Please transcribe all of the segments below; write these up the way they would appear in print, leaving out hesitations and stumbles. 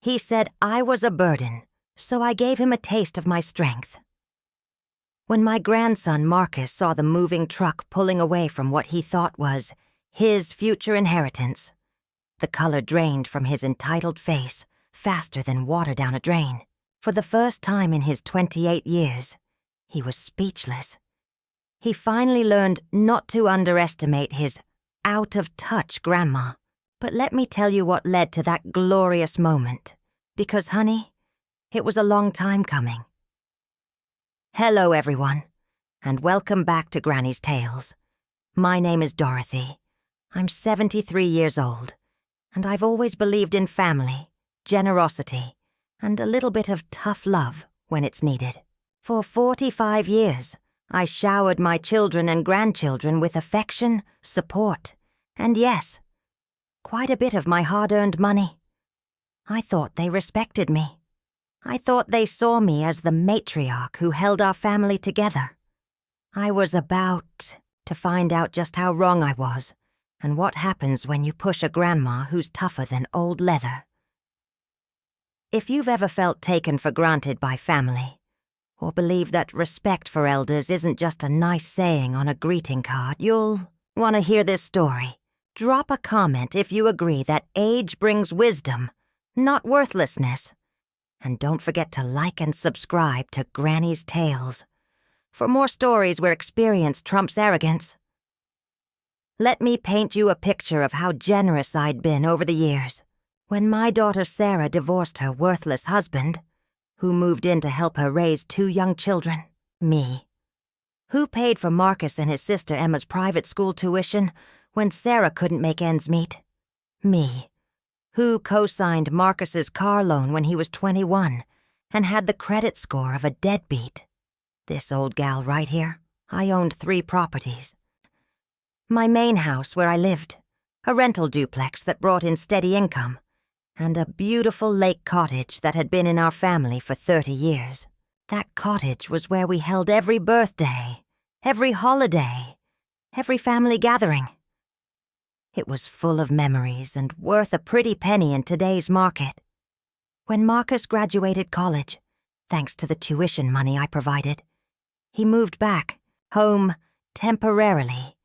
He said I was a burden, so I gave him a taste of my strength. When my grandson Marcus saw the moving truck pulling away from what he thought was his future inheritance, the color drained from his entitled face faster than water down a drain. For the first time in his 28 years, he was speechless. He finally learned not to underestimate his out-of-touch grandma. But let me tell you what led to that glorious moment, because, honey, it was a long time coming. Hello, everyone, and welcome back to Granny's Tales. My name is Dorothy. I'm 73 years old, and I've always believed in family, generosity, and a little bit of tough love when it's needed. For 45 years, I showered my children and grandchildren with affection, support, and yes, quite a bit of my hard-earned money. I thought they respected me. I thought they saw me as the matriarch who held our family together. I was about to find out just how wrong I was and what happens when you push a grandma who's tougher than old leather. If you've ever felt taken for granted by family, or believe that respect for elders isn't just a nice saying on a greeting card, you'll want to hear this story. Drop a comment if you agree that age brings wisdom, not worthlessness. And don't forget to like and subscribe to Granny's Tales for more stories where experience trumps arrogance. Let me paint you a picture of how generous I'd been over the years. When my daughter Sarah divorced her worthless husband, who moved in to help her raise 2 young children, me. Who paid for Marcus and his sister Emma's private school tuition when Sarah couldn't make ends meet? Me. Who co-signed Marcus's car loan when he was 21 and had the credit score of a deadbeat? This old gal right here. I owned 3 properties. My main house where I lived, a rental duplex that brought in steady income, and a beautiful lake cottage that had been in our family for 30 years. That cottage was where we held every birthday, every holiday, every family gathering. It was full of memories and worth a pretty penny in today's market. When Marcus graduated college, thanks to the tuition money I provided, he moved back, home temporarily,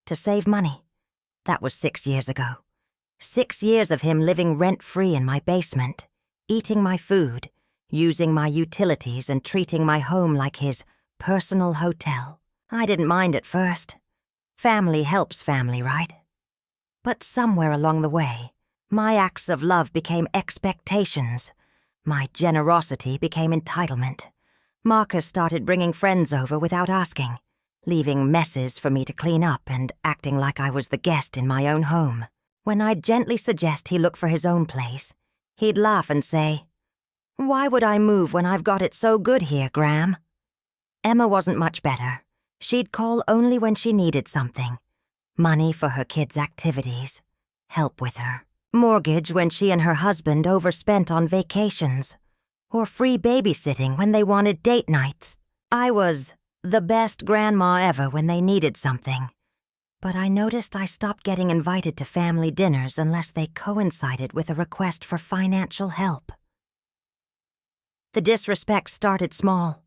to save money. That was 6 years ago. 6 years of him living rent-free in my basement, eating my food, using my utilities, and treating my home like his personal hotel. I didn't mind at first. Family helps family, right? But somewhere along the way, my acts of love became expectations. My generosity became entitlement. Marcus started bringing friends over without asking, leaving messes for me to clean up and acting like I was the guest in my own home. When I'd gently suggest he look for his own place, he'd laugh and say, "Why would I move when I've got it so good here, Gram?" Emma wasn't much better. She'd call only when she needed something. Money for her kids' activities, help with her, mortgage when she and her husband overspent on vacations, or free babysitting when they wanted date nights. I was the best grandma ever when they needed something, but I noticed I stopped getting invited to family dinners unless they coincided with a request for financial help. The disrespect started small.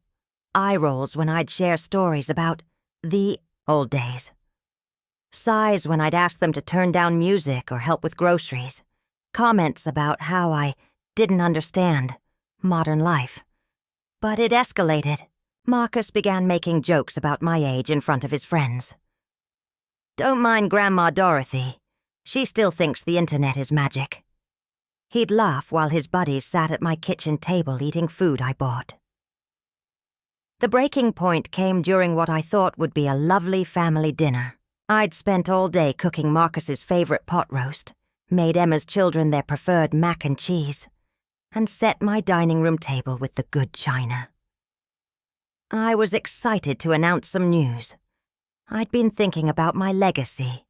Eye rolls when I'd share stories about the old days. Sighs when I'd ask them to turn down music or help with groceries. Comments about how I didn't understand modern life. But it escalated. Marcus began making jokes about my age in front of his friends. "Don't mind Grandma Dorothy. She still thinks the internet is magic." He'd laugh while his buddies sat at my kitchen table eating food I bought. The breaking point came during what I thought would be a lovely family dinner. I'd spent all day cooking Marcus's favorite pot roast, made Emma's children their preferred mac and cheese, and set my dining room table with the good china. I was excited to announce some news. I'd been thinking about my legacy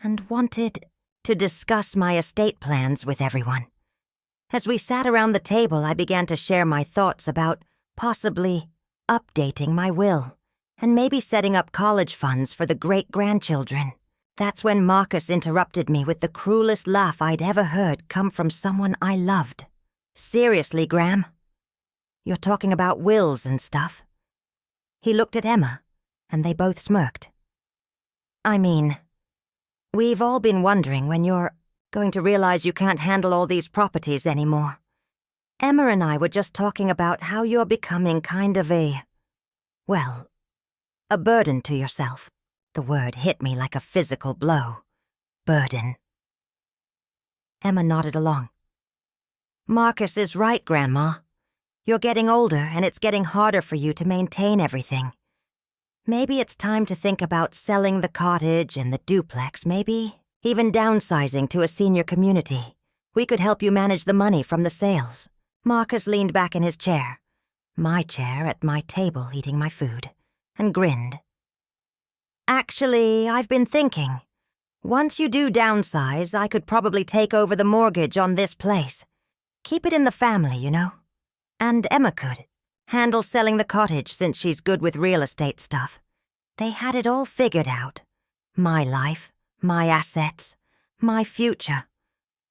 and wanted to discuss my estate plans with everyone. As we sat around the table, I began to share my thoughts about possibly updating my will and maybe setting up college funds for the great-grandchildren. That's when Marcus interrupted me with the cruelest laugh I'd ever heard come from someone I loved. Seriously, Graham? You're talking about wills and stuff?" He looked at Emma, and they both smirked. "I mean, we've all been wondering when you're going to realize you can't handle all these properties anymore. Emma and I were just talking about how you're becoming kind of a burden to yourself." The word hit me like a physical blow. Burden. Emma nodded along. "Marcus is right, Grandma. You're getting older, and it's getting harder for you to maintain everything. Maybe it's time to think about selling the cottage and the duplex, maybe even downsizing to a senior community. We could help you manage the money from the sales." Marcus leaned back in his chair, my chair at my table eating my food, and grinned. "Actually, I've been thinking. Once you do downsize, I could probably take over the mortgage on this place. Keep it in the family, you know. And Emma could handle selling the cottage since she's good with real estate stuff. They had it all figured out. My life, my assets, my future.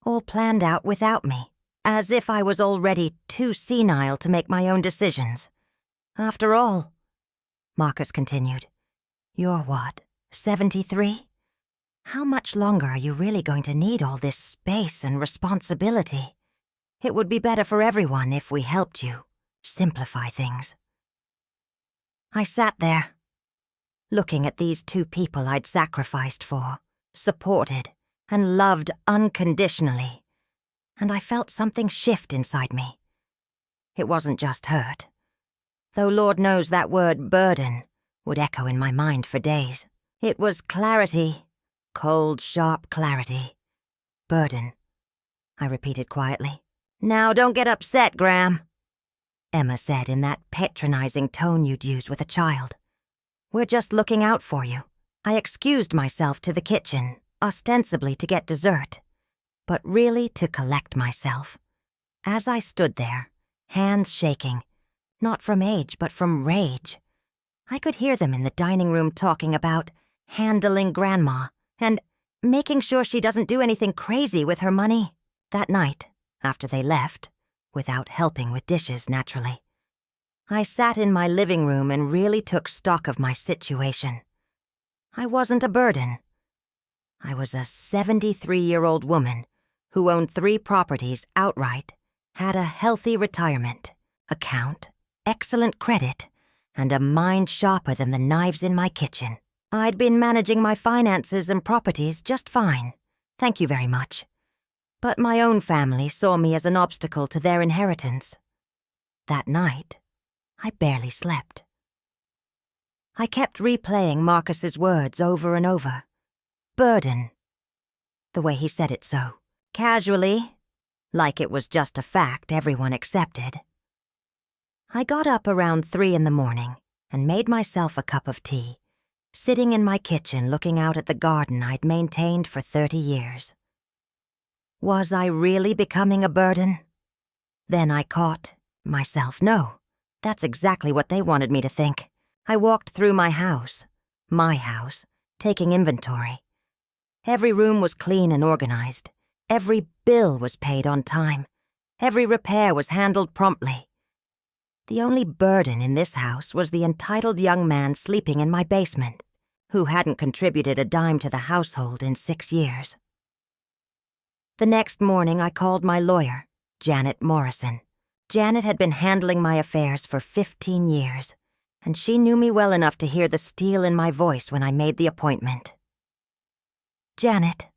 All planned out without me, as if I was already too senile to make my own decisions. After all," Marcus continued, "you're what, 73? How much longer are you really going to need all this space and responsibility? It would be better for everyone if we helped you simplify things." I sat there, looking at these two people I'd sacrificed for, supported, and loved unconditionally, and I felt something shift inside me. It wasn't just hurt, though Lord knows that word burden would echo in my mind for days. It was clarity. Cold, sharp clarity. "Burden," I repeated quietly. "Now don't get upset, Graham," Emma said in that patronizing tone you'd use with a child. "We're just looking out for you." I excused myself to the kitchen, ostensibly to get dessert, but really to collect myself. As I stood there, hands shaking, not from age but from rage, I could hear them in the dining room talking about handling Grandma and making sure she doesn't do anything crazy with her money. That night, after they left, without helping with dishes naturally, I sat in my living room and really took stock of my situation. I wasn't a burden. I was a 73-year-old woman who owned 3 properties outright, had a healthy retirement, account, excellent credit, and a mind sharper than the knives in my kitchen. I'd been managing my finances and properties just fine, thank you very much. But my own family saw me as an obstacle to their inheritance. That night, I barely slept. I kept replaying Marcus's words over and over. Burden. The way he said it so, casually, like it was just a fact everyone accepted. I got up around 3 in the morning and made myself a cup of tea, sitting in my kitchen looking out at the garden I'd maintained for 30 years. Was I really becoming a burden? Then I caught myself. No, that's exactly what they wanted me to think. I walked through my house, taking inventory. Every room was clean and organized. Every bill was paid on time. Every repair was handled promptly. The only burden in this house was the entitled young man sleeping in my basement, who hadn't contributed a dime to the household in 6 years. The next morning I called my lawyer, Janet Morrison. Janet had been handling my affairs for 15 years, and she knew me well enough to hear the steel in my voice when I made the appointment. "Janet,"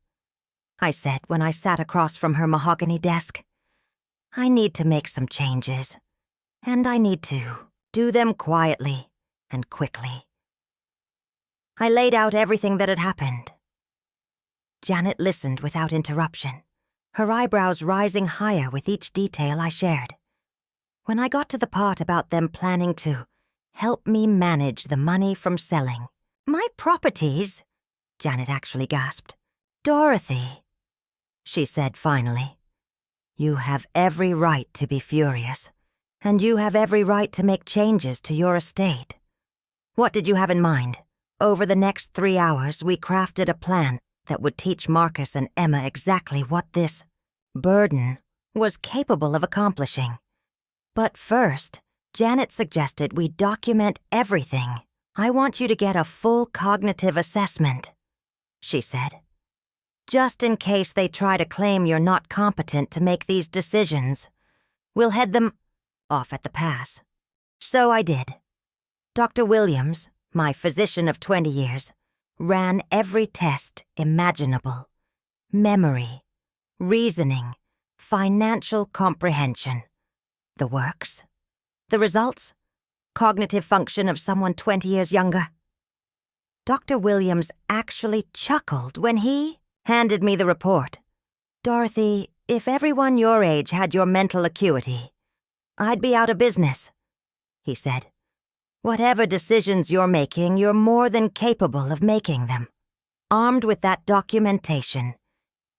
I said when I sat across from her mahogany desk, "I need to make some changes, and I need to do them quietly and quickly." I laid out everything that had happened. Janet listened without interruption, her eyebrows rising higher with each detail I shared. When I got to the part about them planning to help me manage the money from selling my properties, Janet actually gasped. "Dorothy," she said finally, "you have every right to be furious, and you have every right to make changes to your estate. What did you have in mind?" Over the next 3 hours, we crafted a plan that would teach Marcus and Emma exactly what this burden was capable of accomplishing. But first, Janet suggested we document everything. "I want you to get a full cognitive assessment," she said. "Just in case they try to claim you're not competent to make these decisions. We'll head them off at the pass." So I did. Dr. Williams, my physician of 20 years, ran every test imaginable. Memory, reasoning, financial comprehension. The works. The results? Cognitive function of someone 20 years younger. Dr. Williams actually chuckled when he handed me the report. "Dorothy, if everyone your age had your mental acuity, I'd be out of business," he said. "Whatever decisions you're making, you're more than capable of making them." Armed with that documentation,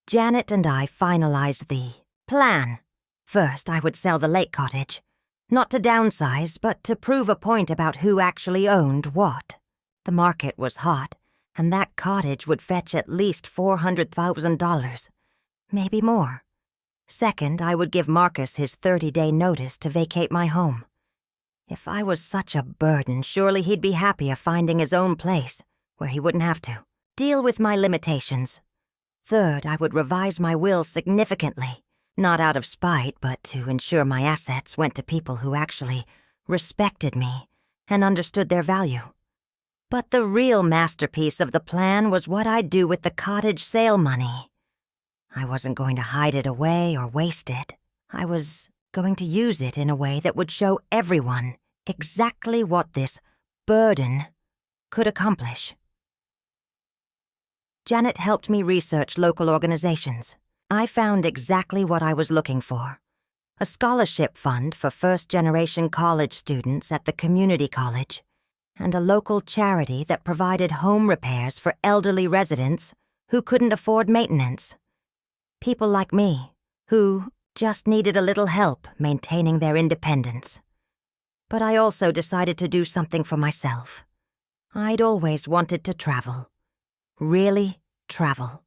Janet and I finalized the plan. First, I would sell the lake cottage. Not to downsize, but to prove a point about who actually owned what. The market was hot, and that cottage would fetch at least $400,000, maybe more. Second, I would give Marcus his 30-day notice to vacate my home. If I was such a burden, surely he'd be happier finding his own place, where he wouldn't have to deal with my limitations. Third, I would revise my will significantly, not out of spite, but to ensure my assets went to people who actually respected me and understood their value. But the real masterpiece of the plan was what I'd do with the cottage sale money. I wasn't going to hide it away or waste it. I was going to use it in a way that would show everyone exactly what this burden could accomplish. Janet helped me research local organizations. I found exactly what I was looking for: a scholarship fund for first-generation college students at the community college, and a local charity that provided home repairs for elderly residents who couldn't afford maintenance. People like me, who just needed a little help maintaining their independence. But I also decided to do something for myself. I'd always wanted to travel. Really travel.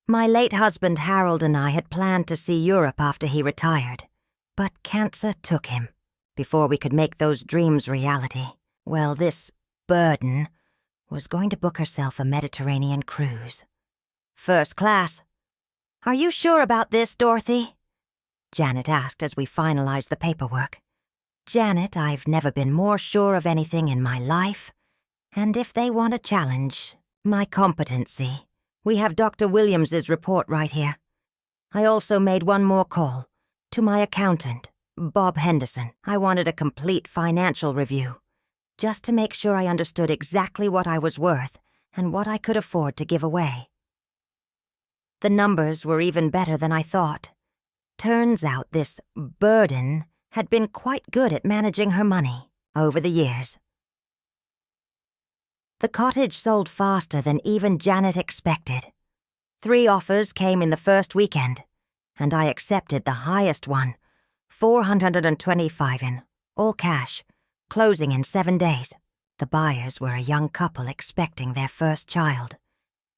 My late husband Harold and I had planned to see Europe after he retired, but cancer took him before we could make those dreams reality. Well, this burden was going to book herself a Mediterranean cruise. First class. "Are you sure about this, Dorothy?" Janet asked as we finalized the paperwork. "Janet, I've never been more sure of anything in my life, and if they want to challenge my competency, we have Dr. Williams's report right here. I also made one more call to my accountant, Bob Henderson. I wanted a complete financial review, just to make sure I understood exactly what I was worth and what I could afford to give away." The numbers were even better than I thought. Turns out this burden had been quite good at managing her money over the years. The cottage sold faster than even Janet expected. 3 offers came in the first weekend, and I accepted the highest one, $425 in, all cash, closing in 7 days. The buyers were a young couple expecting their first child,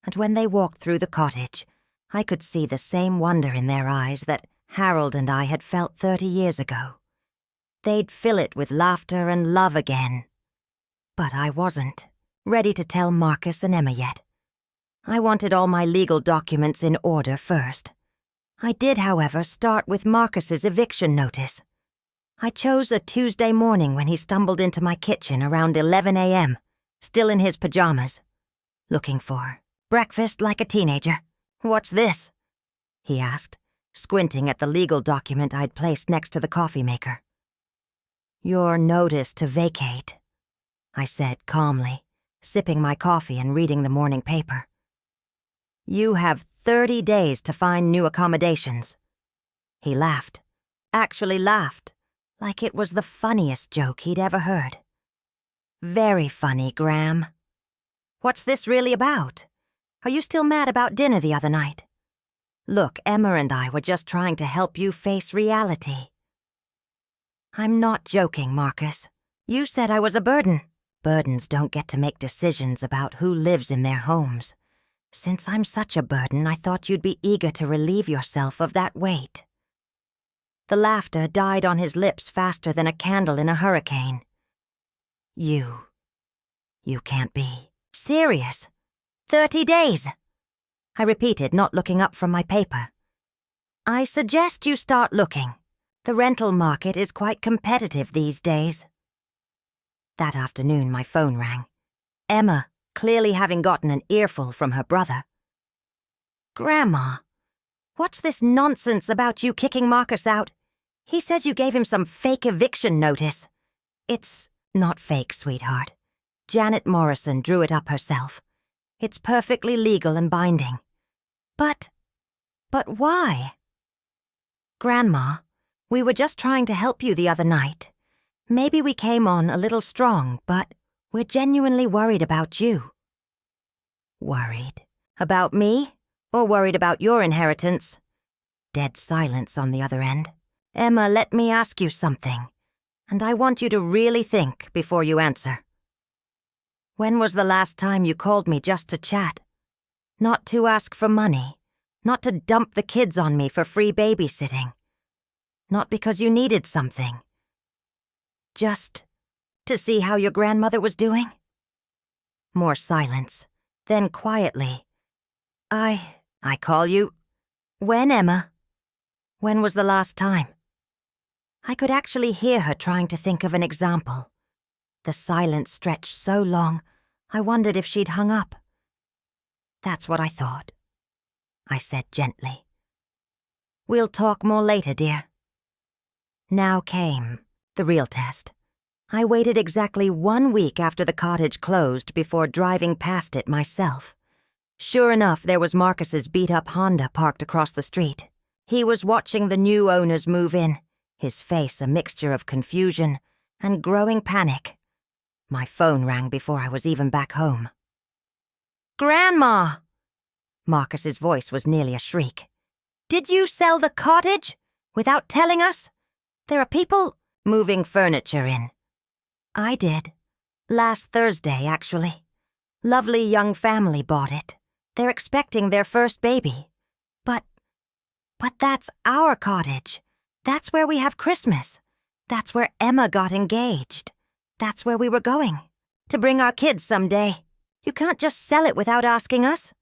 and when they walked through the cottage, I could see the same wonder in their eyes that Harold and I had felt 30 years ago. They'd fill it with laughter and love again. But I wasn't ready to tell Marcus and Emma yet. I wanted all my legal documents in order first. I did, however, start with Marcus's eviction notice. I chose a Tuesday morning when he stumbled into my kitchen around 11 a.m., still in his pajamas, looking for breakfast like a teenager. "What's this?" he asked, squinting at the legal document I'd placed next to the coffee maker. "Your notice to vacate," I said calmly, sipping my coffee and reading the morning paper. "You have 30 days to find new accommodations." He laughed, actually laughed, like it was the funniest joke he'd ever heard. "Very funny, Graham. What's this really about? Are you still mad about dinner the other night? Look, Emma and I were just trying to help you face reality." "I'm not joking, Marcus. You said I was a burden." Burdens don't get to make decisions about who lives in their homes. Since I'm such a burden, I thought you'd be eager to relieve yourself of that weight." The laughter died on his lips faster than a candle in a hurricane. You can't be serious. 30 days, I repeated, not looking up from my paper. "I suggest you start looking. The rental market is quite competitive these days." That afternoon, my phone rang. Emma, clearly having gotten an earful from her brother. "Grandma, what's this nonsense about you kicking Marcus out? He says you gave him some fake eviction notice." "It's not fake, sweetheart. Janet Morrison drew it up herself. It's perfectly legal and binding." But why?" "Grandma, we were just trying to help you the other night. Maybe we came on a little strong, but we're genuinely worried about you." "Worried? About me? Or worried about your inheritance?" Dead silence on the other end. "Emma, let me ask you something, and I want you to really think before you answer. When was the last time you called me just to chat? Not to ask for money, not to dump the kids on me for free babysitting. Not because you needed something. Just to see how your grandmother was doing?" More silence. Then quietly, I call you." "When, Emma? When was the last time?" I could actually hear her trying to think of an example. The silence stretched so long, I wondered if she'd hung up. "That's what I thought," I said gently. "We'll talk more later, dear." Now came the real test. I waited exactly 1 week after the cottage closed before driving past it myself. Sure enough, there was Marcus's beat-up Honda parked across the street. He was watching the new owners move in, his face a mixture of confusion and growing panic. My phone rang before I was even back home. "Grandma!" Marcus's voice was nearly a shriek. "Did you sell the cottage? Without telling us? There are people moving furniture in." "I did. Last Thursday, actually. Lovely young family bought it. They're expecting their first baby. But that's our cottage. That's where we have Christmas. That's where Emma got engaged. That's where we were going. To bring our kids someday. You can't just sell it without asking us."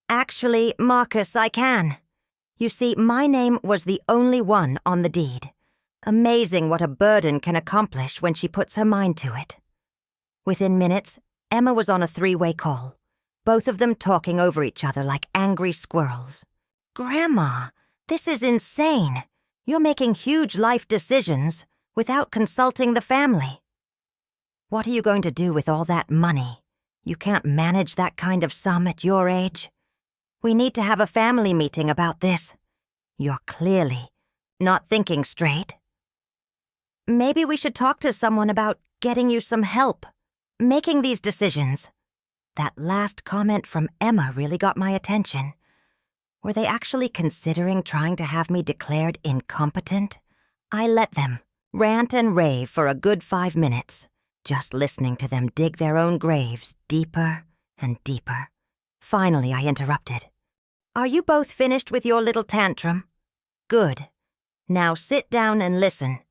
"Actually, Marcus, I can. You see, my name was the only one on the deed. Amazing what a burden can accomplish when she puts her mind to it." Within minutes, Emma was on a 3-way call, both of them talking over each other like angry squirrels. "Grandma, this is insane. You're making huge life decisions without consulting the family." "What are you going to do with all that money? You can't manage that kind of sum at your age. We need to have a family meeting about this. You're clearly not thinking straight." "Maybe we should talk to someone about getting you some help making these decisions." That last comment from Emma really got my attention. Were they actually considering trying to have me declared incompetent? I let them rant and rave for a good 5 minutes, just listening to them dig their own graves deeper and deeper. Finally, I interrupted. "Are you both finished with your little tantrum? Good. Now sit down and listen,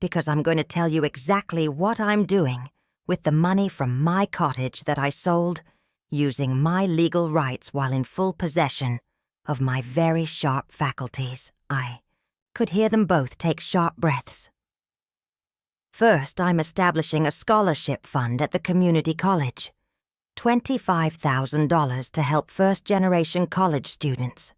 because I'm going to tell you exactly what I'm doing with the money from my cottage that I sold using my legal rights while in full possession of my very sharp faculties." I could hear them both take sharp breaths. "First, I'm establishing a scholarship fund at the community college. $25,000 to help first-generation college students.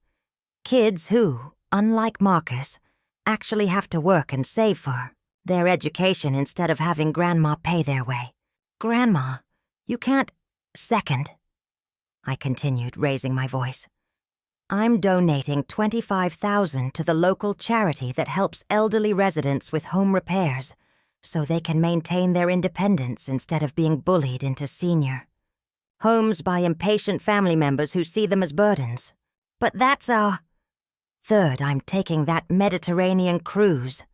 Kids who, unlike Marcus, actually have to work and save for their education instead of having Grandma pay their way. Grandma, you can't..." "Second," I continued, raising my voice, "I'm donating $25,000 to the local charity that helps elderly residents with home repairs so they can maintain their independence instead of being bullied into senior homes by impatient family members who see them as burdens. But that's our..." "Third, I'm taking that Mediterranean cruise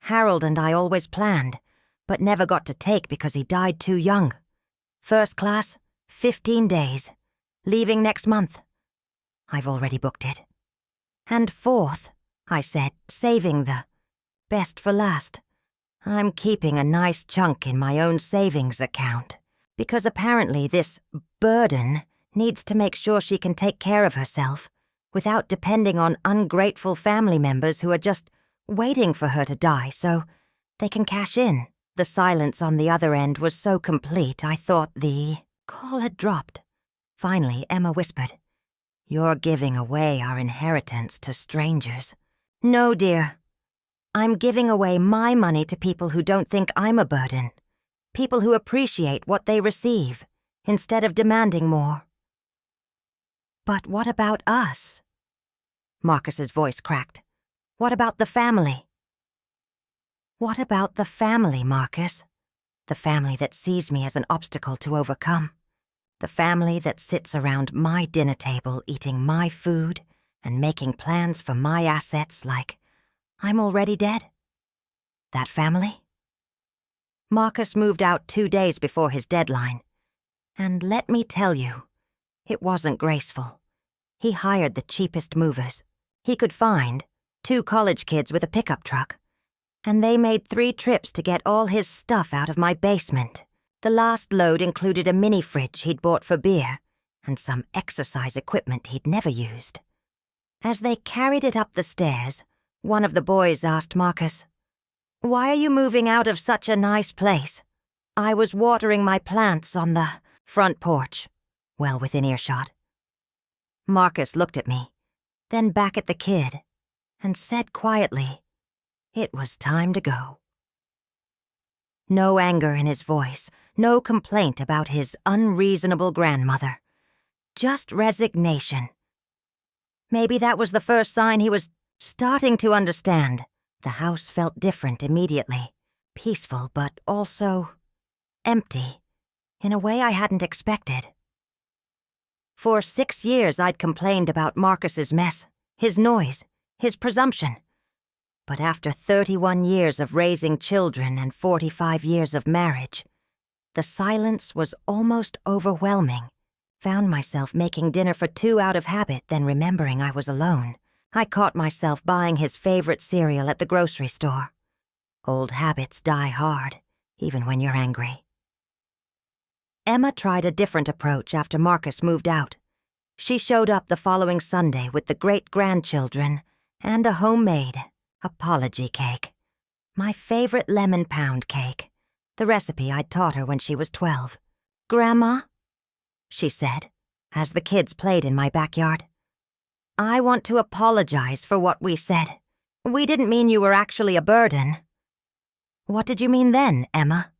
Harold and I always planned, but never got to take because he died too young. First class, 15 days. leaving next month. I've already booked it. And fourth, I said, saving the best for last. I'm keeping a nice chunk in my own savings account, because apparently this burden needs to make sure she can take care of herself without depending on ungrateful family members who are just waiting for her to die so they can cash in. The silence on the other end was so complete I thought the call had dropped. Finally, Emma whispered, "You're giving away our inheritance to strangers." "No, dear. I'm giving away my money to people who don't think I'm a burden. People who appreciate what they receive, instead of demanding more." "But what about us?" Marcus's voice cracked. "What about the family?" "What about the family, Marcus? The family that sees me as an obstacle to overcome. The family that sits around my dinner table eating my food and making plans for my assets like I'm already dead. That family?" Marcus moved out 2 days before his deadline. And let me tell you, it wasn't graceful. He hired the cheapest movers he could find, 2 college kids with a pickup truck, and they made 3 trips to get all his stuff out of my basement. The last load included a mini fridge he'd bought for beer and some exercise equipment he'd never used. As they carried it up the stairs, one of the boys asked Marcus, "Why are you moving out of such a nice place?" "I was watering my plants on the front porch," well within earshot. Marcus looked at me, then back at the kid, and said quietly, it was time to go. No anger in his voice, no complaint about his unreasonable grandmother. Just resignation. Maybe that was the first sign he was starting to understand. The house felt different immediately. Peaceful, but also empty, in a way I hadn't expected. For 6 years I'd complained about Marcus's mess, his noise, his presumption. But after 31 years of raising children and 45 years of marriage, the silence was almost overwhelming. Found myself making dinner for 2 out of habit, then remembering I was alone. I caught myself buying his favorite cereal at the grocery store. Old habits die hard, even when you're angry. Emma tried a different approach after Marcus moved out. She showed up the following Sunday with the great-grandchildren and a homemade apology cake. My favorite lemon pound cake, the recipe I'd taught her when she was 12. "Grandma," she said, as the kids played in my backyard, "I want to apologize for what we said. We didn't mean you were actually a burden." "What did you mean then, Emma?"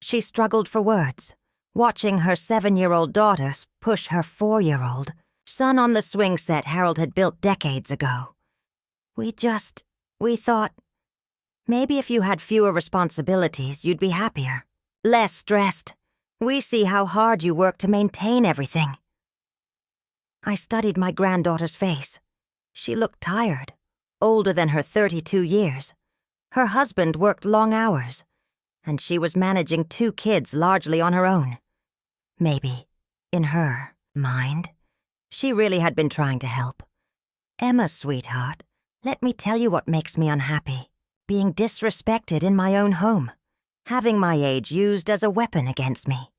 She struggled for words, watching her 7-year-old daughter push her 4-year-old son on the swing set Harold had built decades ago. We thought, maybe if you had fewer responsibilities, you'd be happier, less stressed. We see how hard you work to maintain everything." I studied my granddaughter's face. She looked tired, older than her 32 years. Her husband worked long hours, and she was managing 2 kids largely on her own. Maybe, in her mind, she really had been trying to help. "Emma, sweetheart, let me tell you what makes me unhappy. Being disrespected in my own home. Having my age used as a weapon against me.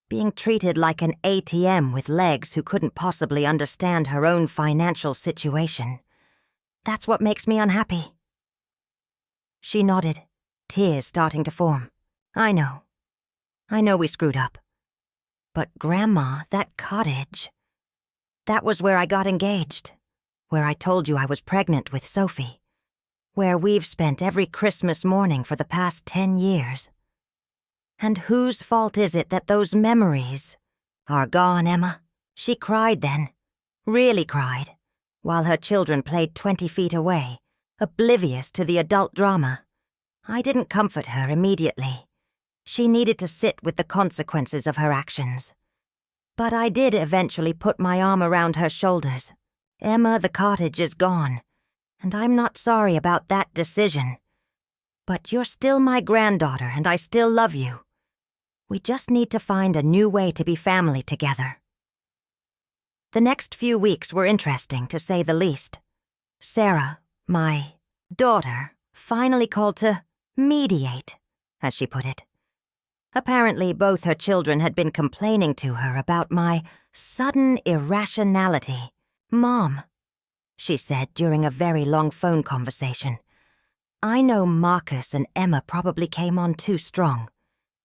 Being treated like an ATM with legs who couldn't possibly understand her own financial situation. That's what makes me unhappy." She nodded, tears starting to form. I know we screwed up. But Grandma, that cottage, that was where I got engaged, where I told you I was pregnant with Sophie, where we've spent every Christmas morning for the past 10 years. And whose fault is it that those memories are gone, Emma? She cried then, really cried, while her children played 20 feet away, oblivious to the adult drama. I didn't comfort her immediately. She needed to sit with the consequences of her actions. But I did eventually put my arm around her shoulders. "Emma, the cottage is gone, and I'm not sorry about that decision. But you're still my granddaughter, and I still love you. We just need to find a new way to be family together." The next few weeks were interesting, to say the least. Sarah, my daughter, finally called to mediate, as she put it. Apparently, both her children had been complaining to her about my sudden irrationality. "Mom," she said during a very long phone conversation, "I know Marcus and Emma probably came on too strong,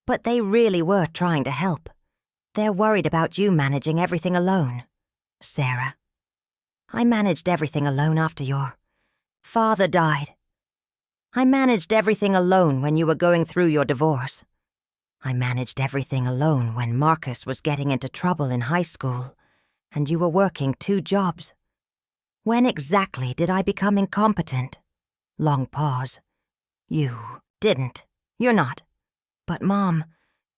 but they really were trying to help. They're worried about you managing everything alone. Sarah, I managed everything alone after your father died. I managed everything alone when you were going through your divorce. I managed everything alone when Marcus was getting into trouble in high school and you were working 2 jobs. When exactly did I become incompetent?" Long pause. "You didn't. You're not. But Mom,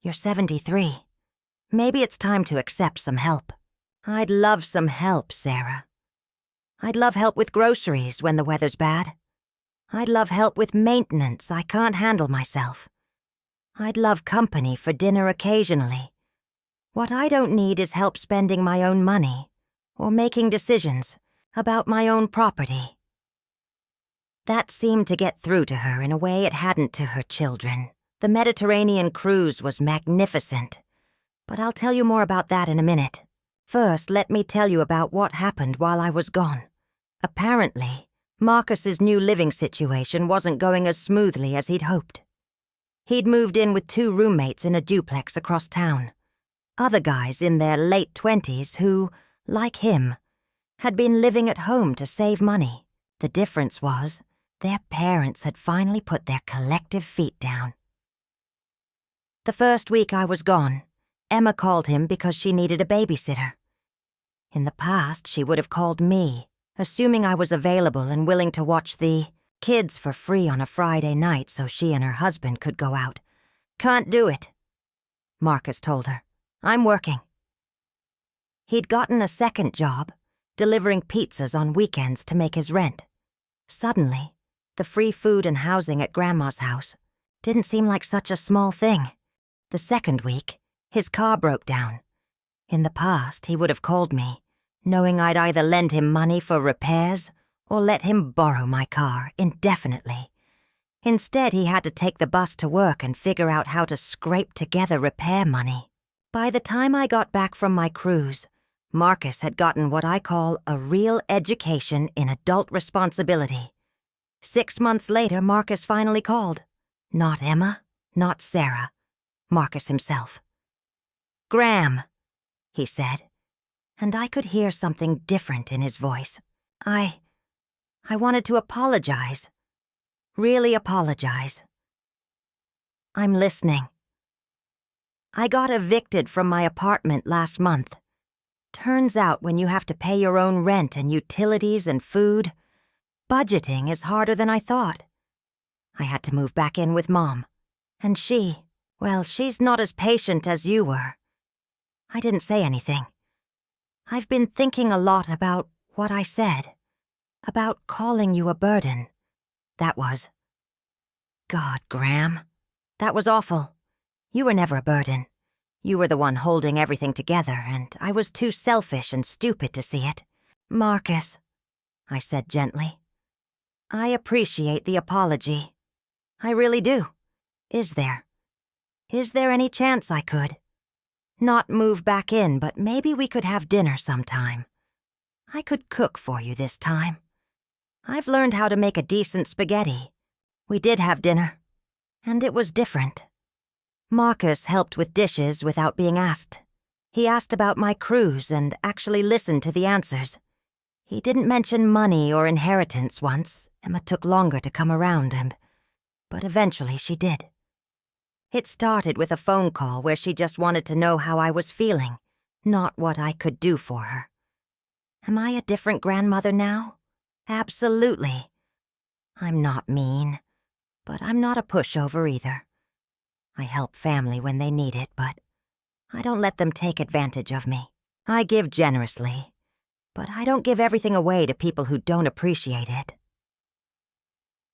you're 73. Maybe it's time to accept some help." "I'd love some help, Sarah. I'd love help with groceries when the weather's bad. I'd love help with maintenance. I can't handle myself. I'd love company for dinner occasionally. What I don't need is help spending my own money or making decisions about my own property." That seemed to get through to her in a way it hadn't to her children. The Mediterranean cruise was magnificent, but I'll tell you more about that in a minute. First, let me tell you about what happened while I was gone. Apparently, Marcus's new living situation wasn't going as smoothly as he'd hoped. He'd moved in with 2 roommates in a duplex across town. Other guys in their late 20s who, like him, had been living at home to save money. The difference was, their parents had finally put their collective feet down. The first week I was gone, Emma called him because she needed a babysitter. In the past, she would have called me, assuming I was available and willing to watch the kids for free on a Friday night so she and her husband could go out. "Can't do it," Marcus told her. "I'm working." He'd gotten a second job, delivering pizzas on weekends to make his rent. Suddenly, the free food and housing at Grandma's house didn't seem like such a small thing. The second week, his car broke down. In the past, he would have called me, knowing I'd either lend him money for repairs or let him borrow my car indefinitely. Instead, he had to take the bus to work and figure out how to scrape together repair money. By the time I got back from my cruise, Marcus had gotten what I call a real education in adult responsibility. 6 months later, Marcus finally called. Not Emma, not Sarah. Marcus himself. "Graham," he said, and I could hear something different in his voice. I wanted to apologize. Really apologize. "I'm listening. I got evicted from my apartment last month. Turns out when you have to pay your own rent and utilities and food, budgeting is harder than I thought. I had to move back in with Mom. And she's not as patient as you were. I didn't say anything. I've been thinking a lot about what I said, about calling you a burden. That was... God, Graham, that was awful. You were never a burden. You were the one holding everything together, and I was too selfish and stupid to see it. Marcus," I said gently, "I appreciate the apology. I really do. Is there any chance I could? Not move back in, but maybe we could have dinner sometime. I could cook for you this time. I've learned how to make a decent spaghetti. We did have dinner, and it was different." Marcus helped with dishes without being asked. He asked about my cruise and actually listened to the answers. He didn't mention money or inheritance once. Emma took longer to come around, but eventually she did. It started with a phone call where she just wanted to know how I was feeling, not what I could do for her. Am I a different grandmother now? Absolutely. I'm not mean, but I'm not a pushover either. I help family when they need it, but I don't let them take advantage of me. I give generously, but I don't give everything away to people who don't appreciate it.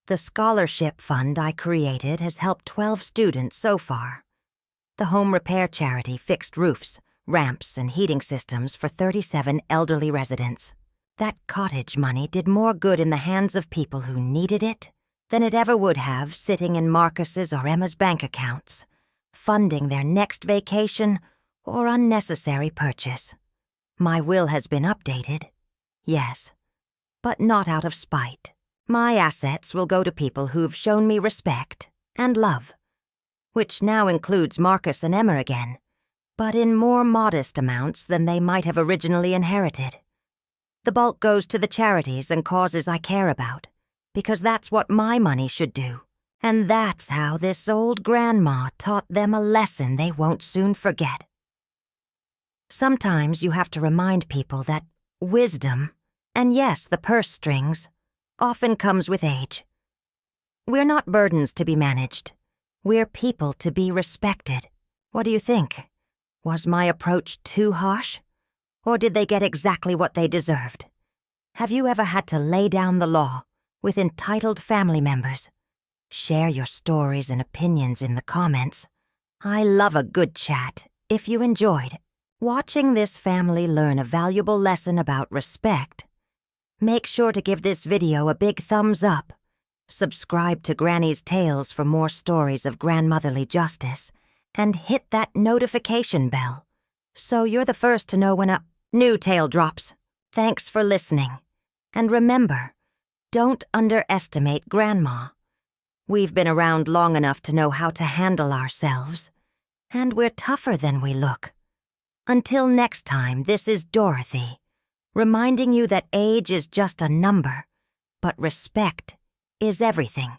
The scholarship fund I created has helped 12 students so far. The home repair charity fixed roofs, ramps and heating systems for 37 elderly residents. That cottage money did more good in the hands of people who needed it than it ever would have sitting in Marcus's or Emma's bank accounts, funding their next vacation or unnecessary purchase. My will has been updated, yes, but not out of spite. My assets will go to people who've shown me respect and love, which now includes Marcus and Emma again, but in more modest amounts than they might have originally inherited. The bulk goes to the charities and causes I care about, because that's what my money should do. And that's how this old grandma taught them a lesson they won't soon forget. Sometimes you have to remind people that wisdom, and yes, the purse strings, often comes with age. We're not burdens to be managed. We're people to be respected. What do you think? Was my approach too harsh? Or did they get exactly what they deserved? Have you ever had to lay down the law with entitled family members? Share your stories and opinions in the comments. I love a good chat. If you enjoyed watching this family learn a valuable lesson about respect, make sure to give this video a big thumbs up. Subscribe to Granny's Tales for more stories of grandmotherly justice, and hit that notification bell so you're the first to know when a new tale drops. Thanks for listening. And remember, don't underestimate Grandma. We've been around long enough to know how to handle ourselves, and we're tougher than we look. Until next time, this is Dorothy, reminding you that age is just a number, but respect is everything.